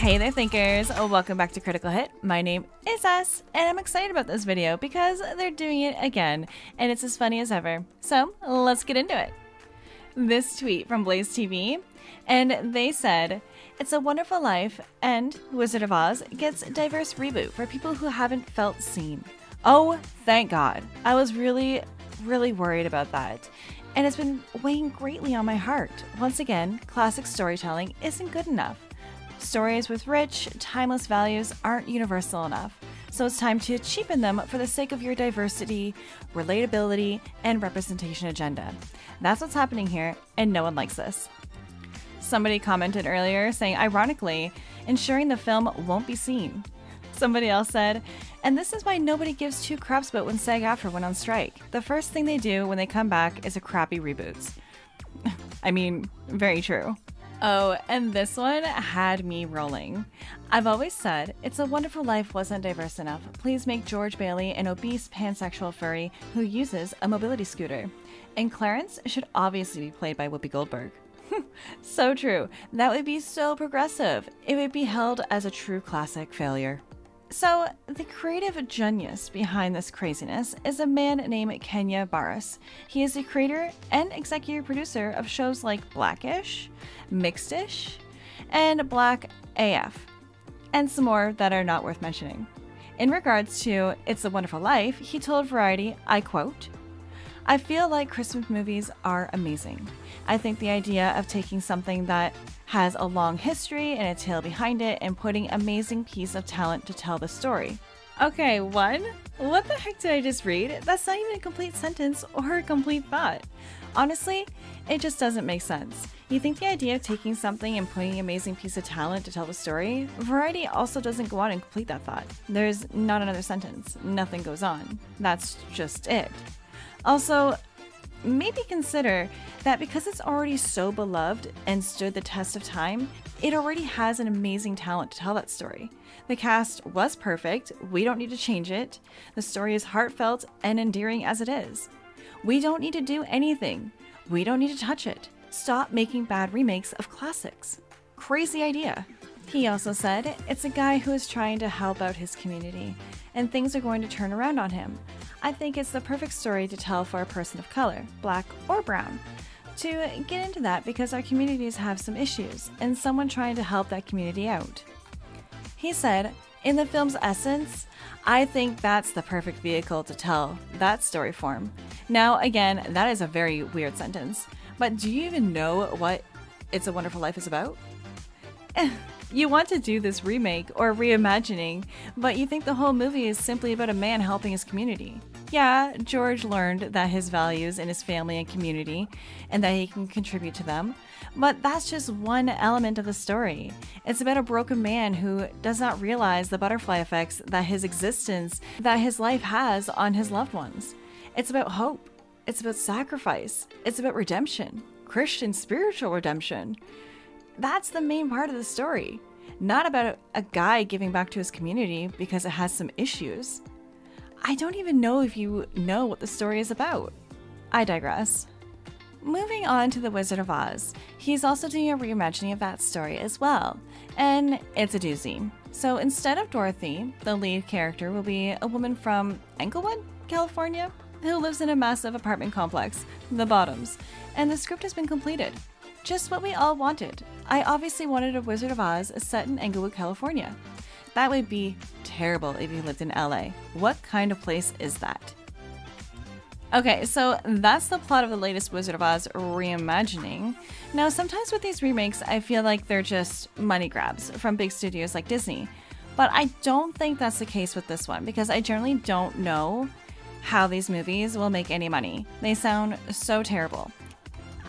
Hey there thinkers, welcome back to Critical Hit. My name is S, and I'm excited about this video because they're doing it again, and it's as funny as ever. So let's get into it. This tweet from Blaze TV, and they said, "It's a Wonderful Life and Wizard of Oz gets diverse reboot for people who haven't felt seen." Oh, thank God. I was really worried about that. And it's been weighing greatly on my heart. Once again, classic storytelling isn't good enough. Stories with rich, timeless values aren't universal enough, so it's time to cheapen them for the sake of your diversity, relatability, and representation agenda. That's what's happening here, and no one likes this. Somebody commented earlier saying, ironically, ensuring the film won't be seen. Somebody else said, "And this is why nobody gives two craps about when SAG-AFTRA went on strike. The first thing they do when they come back is a crappy reboots." I mean, very true. Oh, and this one had me rolling. "I've always said, It's a Wonderful Life wasn't diverse enough. Please make George Bailey an obese pansexual furry who uses a mobility scooter. And Clarence should obviously be played by Whoopi Goldberg." So true. That would be so progressive. It would be held as a true classic failure. So, the creative genius behind this craziness is a man named Kenya Barris. He is the creator and executive producer of shows like Blackish, Mixedish, and Black AF, and some more that are not worth mentioning. In regards to It's a Wonderful Life, he told Variety, I quote, "I feel like Christmas movies are amazing. I think the idea of taking something that has a long history and a tale behind it and putting amazing piece of talent to tell the story." Okay, one? What the heck did I just read? That's not even a complete sentence or a complete thought. Honestly, it just doesn't make sense. You think the idea of taking something and putting an amazing piece of talent to tell the story? Variety also doesn't go on and complete that thought. There's not another sentence. Nothing goes on. That's just it. Also, maybe consider that because it's already so beloved and stood the test of time, it already has an amazing talent to tell that story. The cast was perfect, we don't need to change it. The story is heartfelt and endearing as it is. We don't need to do anything. We don't need to touch it. Stop making bad remakes of classics. Crazy idea. He also said, "It's a guy who is trying to help out his community, and things are going to turn around on him. I think it's the perfect story to tell for a person of color, black or brown, to get into that because our communities have some issues, and someone trying to help that community out." He said, "In the film's essence, I think that's the perfect vehicle to tell that story form." Now, again, that is a very weird sentence, but do you even know what It's a Wonderful Life is about? You want to do this remake or reimagining, but you think the whole movie is simply about a man helping his community. Yeah, George learned that his values in his family and community, and that he can contribute to them, but that's just one element of the story. It's about a broken man who does not realize the butterfly effects that his existence, that his life has on his loved ones. It's about hope. It's about sacrifice. It's about redemption. Christian spiritual redemption. That's the main part of the story, not about a guy giving back to his community because it has some issues. I don't even know if you know what the story is about. I digress. Moving on to The Wizard of Oz, he's also doing a reimagining of that story as well, and it's a doozy. So instead of Dorothy, the lead character will be a woman from Englewood, California, who lives in a massive apartment complex, The Bottoms, and the script has been completed. Just what we all wanted. I obviously wanted a Wizard of Oz set in Englewood, California. That would be terrible if you lived in LA. What kind of place is that? Okay, so that's the plot of the latest Wizard of Oz reimagining. Now, sometimes with these remakes, I feel like they're just money grabs from big studios like Disney. But I don't think that's the case with this one because I generally don't know how these movies will make any money. They sound so terrible.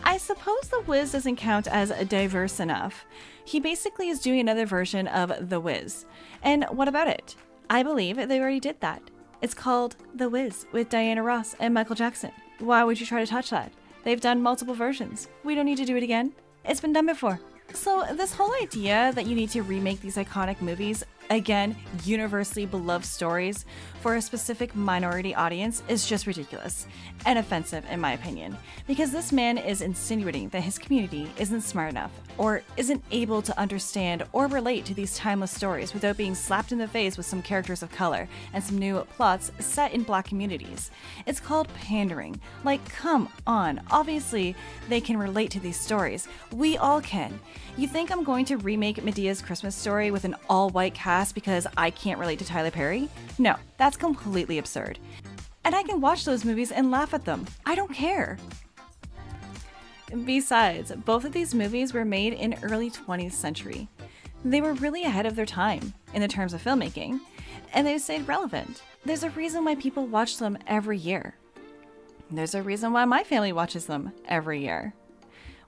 I suppose The Wiz doesn't count as diverse enough. He basically is doing another version of The Wiz. And what about it? I believe they already did that. It's called The Wiz with Diana Ross and Michael Jackson. Why would you try to touch that? They've done multiple versions. We don't need to do it again. It's been done before. So this whole idea that you need to remake these iconic movies again, universally beloved stories for a specific minority audience is just ridiculous and offensive in my opinion, because this man is insinuating that his community isn't smart enough or isn't able to understand or relate to these timeless stories without being slapped in the face with some characters of color and some new plots set in Black communities. It's called pandering. Like, come on, obviously they can relate to these stories. We all can. You think I'm going to remake Medea's Christmas Story with an all-white cast because I can't relate to Tyler Perry? No, that's completely absurd. And I can watch those movies and laugh at them. I don't care. Besides, both of these movies were made in early 20th century. They were really ahead of their time in the terms of filmmaking, and they stayed relevant. There's a reason why people watch them every year. There's a reason why my family watches them every year.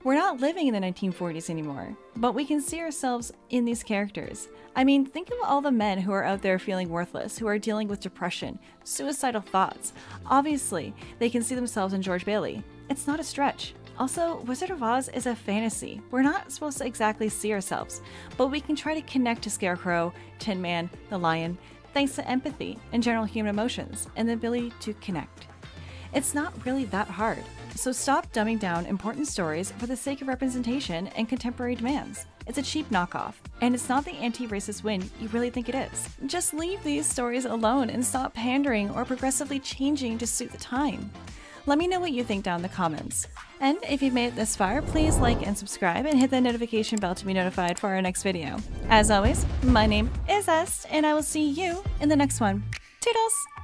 We're not living in the 1940s anymore, but we can see ourselves in these characters. I mean, think of all the men who are out there feeling worthless, who are dealing with depression, suicidal thoughts. Obviously, they can see themselves in George Bailey. It's not a stretch. Also, Wizard of Oz is a fantasy. We're not supposed to exactly see ourselves, but we can try to connect to Scarecrow, Tin Man, the Lion, thanks to empathy and general human emotions and the ability to connect. It's not really that hard. So stop dumbing down important stories for the sake of representation and contemporary demands. It's a cheap knockoff, and it's not the anti-racist win you really think it is. Just leave these stories alone and stop pandering or progressively changing to suit the time. Let me know what you think down in the comments. And if you've made it this far, please like and subscribe and hit that notification bell to be notified for our next video. As always, my name is Est, and I will see you in the next one. Toodles!